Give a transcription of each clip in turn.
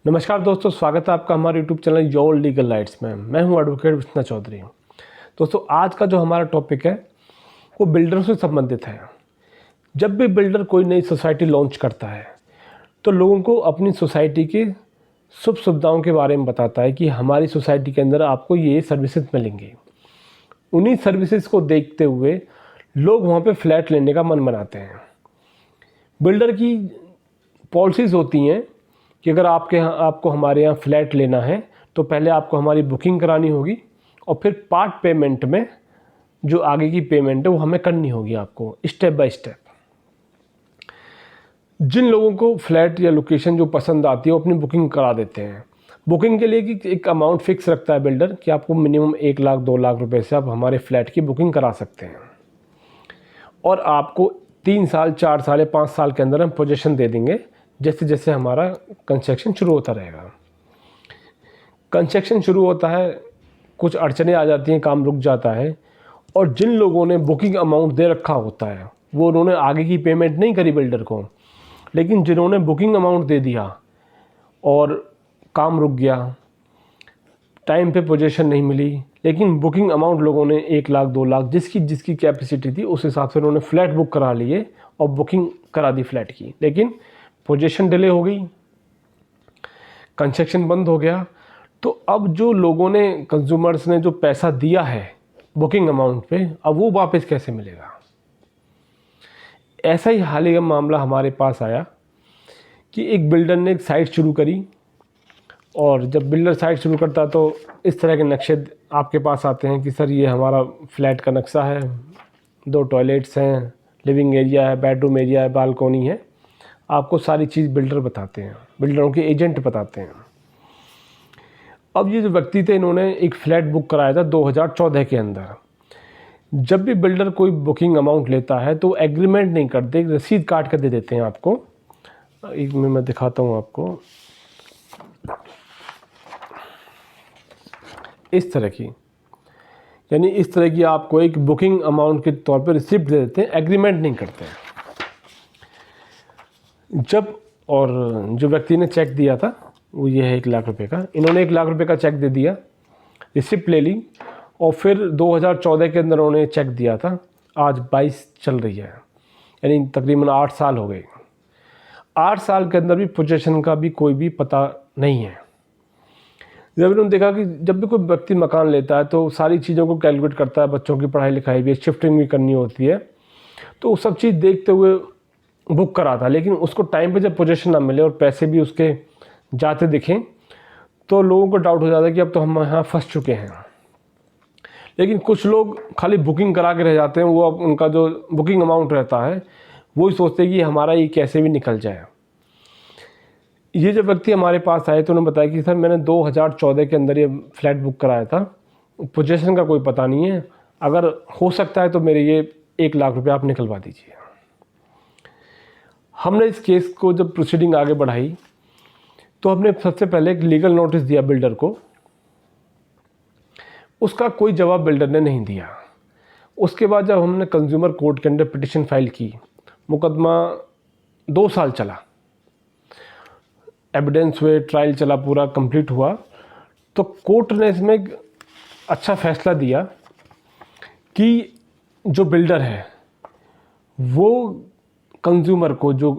नमस्कार दोस्तों, स्वागत है आपका हमारे YouTube channel your legal rights में। मैं हूं एडवोकेट विष्णु चौधरी। दोस्तों, आज का जो हमारा टॉपिक है वो बिल्डर से संबंधित है। जब भी बिल्डर कोई नई सोसाइटी लॉन्च करता है तो लोगों को अपनी सोसाइटी की शुभ सुविधाओं के बारे में बताता है कि हमारी सोसाइटी के अंदर आपको ये सर्विसेज मिलेंगी। उन्हीं सर्विसेज को देखते हुए लोग वहाँ पे फ्लैट लेने का मन बनाते हैं। बिल्डर की पॉलिसीज़ होती हैं कि अगर आपको हमारे यहाँ फ्लैट लेना है तो पहले आपको हमारी बुकिंग करानी होगी और फिर पार्ट पेमेंट में जो आगे की पेमेंट है वो हमें करनी होगी आपको स्टेप बाय स्टेप। जिन लोगों को फ्लैट या लोकेशन जो पसंद आती है वो अपनी बुकिंग करा देते हैं। बुकिंग के लिए कि एक अमाउंट फिक्स रखता है बिल्डर कि आपको मिनिमम 1 लाख 2 लाख रुपए से आप हमारे फ्लैट की बुकिंग करा सकते हैं और आपको 3 साल 4 साल या 5 साल के अंदर हम पोजीशन दे देंगे जैसे जैसे हमारा कंस्ट्रक्शन शुरू होता रहेगा। कंस्ट्रक्शन शुरू होता है, कुछ अड़चनें आ जाती हैं, काम रुक जाता है और जिन लोगों ने बुकिंग अमाउंट दे रखा होता है वो उन्होंने आगे की पेमेंट नहीं करी बिल्डर को, लेकिन जिन्होंने बुकिंग अमाउंट दे दिया और काम रुक गया, टाइम पे पोजीशन नहीं मिली, लेकिन बुकिंग अमाउंट लोगों ने 1 लाख 2 लाख जिसकी जिसकी कैपेसिटी थी उस हिसाब से उन्होंने फ्लैट बुक करा लिए और बुकिंग करा दी फ्लैट की, लेकिन पोजीशन डिले हो गई, कंस्ट्रक्शन बंद हो गया। तो अब जो लोगों ने, कंज्यूमर्स ने जो पैसा दिया है बुकिंग अमाउंट पे, अब वो वापस कैसे मिलेगा। ऐसा ही हालिया मामला हमारे पास आया कि एक बिल्डर ने एक साइट शुरू करी और जब बिल्डर साइट शुरू करता तो इस तरह के नक्शे आपके पास आते हैं कि सर ये हमारा फ्लैट का नक्शा है, 2 टॉयलेट्स हैं, लिविंग एरिया है, बेडरूम एरिया है, बालकोनी है। आपको सारी चीज़ बिल्डर बताते हैं, बिल्डरों के एजेंट बताते हैं। अब ये जो व्यक्ति थे इन्होंने एक फ्लैट बुक कराया था 2014 के अंदर। जब भी बिल्डर कोई बुकिंग अमाउंट लेता है तो एग्रीमेंट नहीं करते, रसीद काट कर दे देते हैं आपको। एक मिनट मैं दिखाता हूँ आपको, इस तरह की, यानी इस तरह की आपको एक बुकिंग अमाउंट के तौर पर रिसिप्ट दे देते हैं, एग्रीमेंट नहीं करते हैं। जब और जो व्यक्ति ने चेक दिया था वो ये है 1 लाख रुपए का, इन्होंने 1 लाख रुपए का चेक दे दिया, रिसिप्ट ले ली और फिर 2014 के अंदर उन्होंने चेक दिया था। आज 22 चल रही है, यानी तकरीबन 8 साल हो गए। 8 साल के अंदर भी पोजीशन का भी कोई भी पता नहीं है। जब इन्होंने देखा कि जब भी कोई व्यक्ति मकान लेता है तो सारी चीज़ों को कैलकुलेट करता है, बच्चों की पढ़ाई लिखाई भी, शिफ्टिंग भी करनी होती है, तो सब चीज़ देखते हुए बुक करा था। लेकिन उसको टाइम पे जब पोजीशन ना मिले और पैसे भी उसके जाते दिखें तो लोगों को डाउट हो जाता है कि अब तो हम यहाँ फंस चुके हैं। लेकिन कुछ लोग खाली बुकिंग करा के रह जाते हैं, वो अब उनका जो बुकिंग अमाउंट रहता है वो ही सोचते हैं कि हमारा ये कैसे भी निकल जाए। ये जब व्यक्ति हमारे पास आए तो उन्होंने बताया कि सर मैंने 2014 के अंदर ये फ्लैट बुक कराया था, पोजीशन का कोई पता नहीं है, अगर हो सकता है तो मेरे ये 1 लाख रुपये आप निकलवा दीजिए। हमने इस केस को जब प्रोसीडिंग आगे बढ़ाई तो हमने सबसे पहले एक लीगल नोटिस दिया बिल्डर को। उसका कोई जवाब बिल्डर ने नहीं दिया। उसके बाद जब हमने कंज्यूमर कोर्ट के अंदर पिटिशन फाइल की, मुकदमा 2 साल चला, एविडेंस हुए, ट्रायल चला, पूरा कंप्लीट हुआ, तो कोर्ट ने इसमें एक अच्छा फैसला दिया कि जो बिल्डर है वो कंज्यूमर को, जो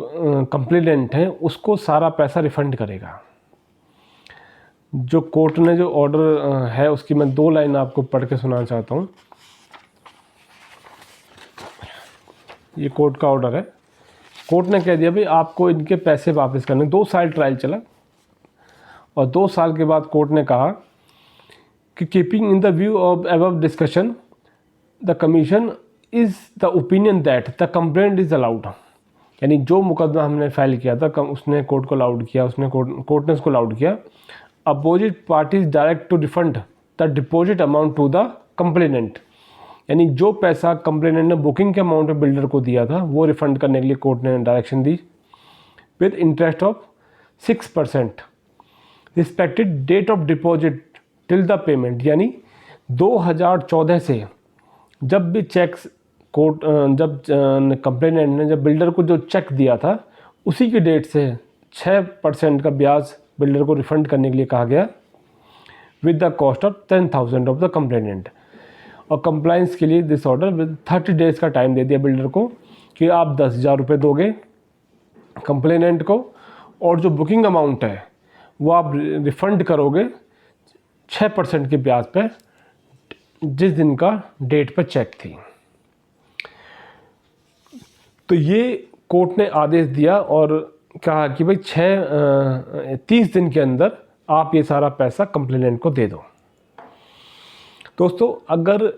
कंप्लेनेंट है, उसको सारा पैसा रिफंड करेगा। जो कोर्ट ने जो ऑर्डर है उसकी मैं 2 लाइन आपको पढ़ के सुनाना चाहता हूँ। ये कोर्ट का ऑर्डर है। कोर्ट ने कह दिया भाई आपको इनके पैसे वापस करने। 2 साल ट्रायल चला और 2 साल के बाद कोर्ट ने कहा कि keeping in the view of above discussion the commission is the opinion that the complaint is allowed. यानी जो मुकदमा हमने फाइल किया था उसने कोर्ट को अलाउड किया, उसने कोर्ट ने उसको अलाउड किया। Opposite parties direct to refund the deposit amount to the complainant. यानी जो पैसा कंप्लेनेंट ने बुकिंग के अमाउंट में बिल्डर को दिया था वो रिफंड करने के लिए कोर्ट ने डायरेक्शन दी, with interest of 6% respected date of deposit till the payment. यानी 2014 से जब भी चेक्स कोर्ट, जब कंप्लेनेंट ने जब बिल्डर को जो चेक दिया था उसी की डेट से 6% का ब्याज बिल्डर को रिफंड करने के लिए कहा गया with the cost of 10,000 of the complainant. और कंप्लाइंस के लिए दिस ऑर्डर विद 30 डेज़ का टाइम दे दिया बिल्डर को कि आप 10,000 रुपये दोगे कंप्लेनेंट को, और जो बुकिंग अमाउंट है वो आप रिफ़ंड करोगे 6% के ब्याज पे जिस दिन का डेट पर चेक थी। तो ये कोर्ट ने आदेश दिया और कहा कि भाई 30 दिन के अंदर आप ये सारा पैसा कंप्लेनेंट को दे दो। दोस्तों, अगर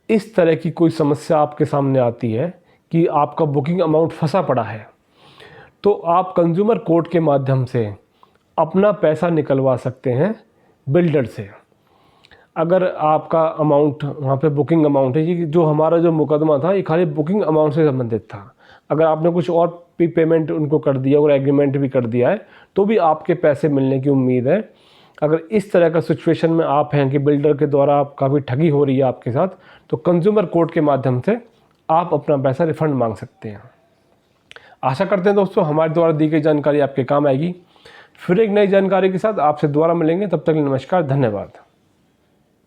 इस तरह की कोई समस्या आपके सामने आती है कि आपका बुकिंग अमाउंट फंसा पड़ा है, तो आप कंज्यूमर कोर्ट के माध्यम से अपना पैसा निकलवा सकते हैं बिल्डर से। अगर आपका अमाउंट वहाँ पे बुकिंग अमाउंट है, ये जो हमारा जो मुकदमा था ये खाली बुकिंग अमाउंट से संबंधित था। अगर आपने कुछ और भी पेमेंट उनको कर दिया और एग्रीमेंट भी कर दिया है तो भी आपके पैसे मिलने की उम्मीद है। अगर इस तरह का सिचुएशन में आप हैं कि बिल्डर के द्वारा आप काफ़ी ठगी हो रही है आपके साथ, तो कंज्यूमर कोर्ट के माध्यम से आप अपना पैसा रिफ़ंड मांग सकते हैं। आशा करते हैं दोस्तों हमारे द्वारा दी गई जानकारी आपके काम आएगी। फिर एक नई जानकारी के साथ आपसे दोबारा मिलेंगे, तब तक के लिए नमस्कार, धन्यवाद।